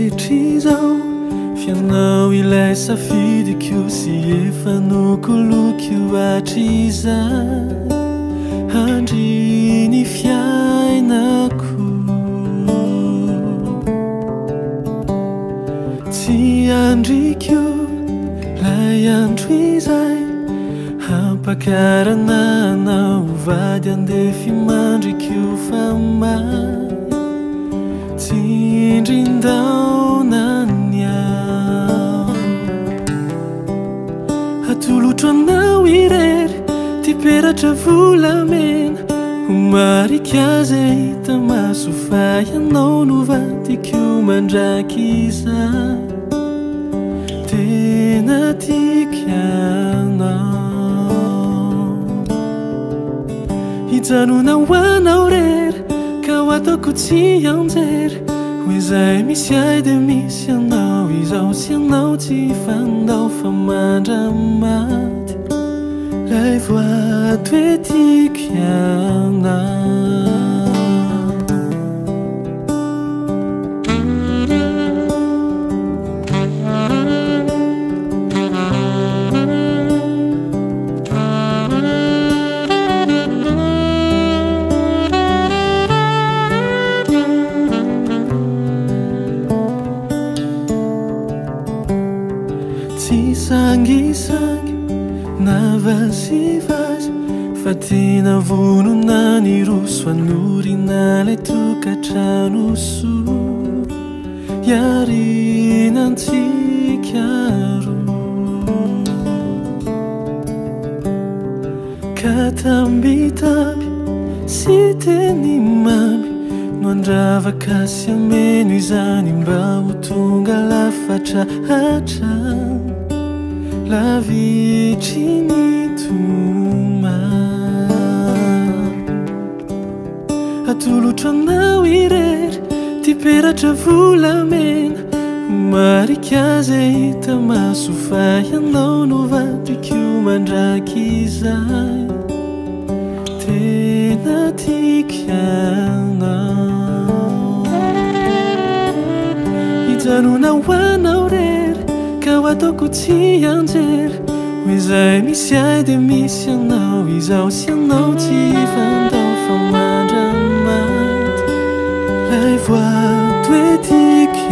rehetr'izao fianao ilay safidiko sy efa nokolokio hatrizay handry ny fiainako tsy andrikio lay andro izay hampakarana anao vady andefy mandrikio famay tsy indrindaonany ao hatolotro anao irery ty peratra volamena homarika zay hita maso fa ianao no vadikio mandraky izay tena tiako anao hijanona ho anao rery ka ho ataoko tsy anjery hoe zay misy ay de misy anao izao sy anao tsy fandao fa mandramaty lay voato hoe tiako anao sangisangy navasivazy fa tena vonona ny roso anorina lay tokantrano soa iarinantsika roa ka tambitamby sy teny mamy no andravaka sy ameno izany mba ho tonga lafatra hatrany lavitry ny toma hatolotro anao irery ty peratra volamena homarika zay hita maso fa ianao no vadikio mandraky izay tena tiako anao hijanona ho anao rery ka ho ataoko tsy anjery hoe zay misy ay de misy anao izao sy anao tsy fandao fa mandramaty lay voato hoe tiako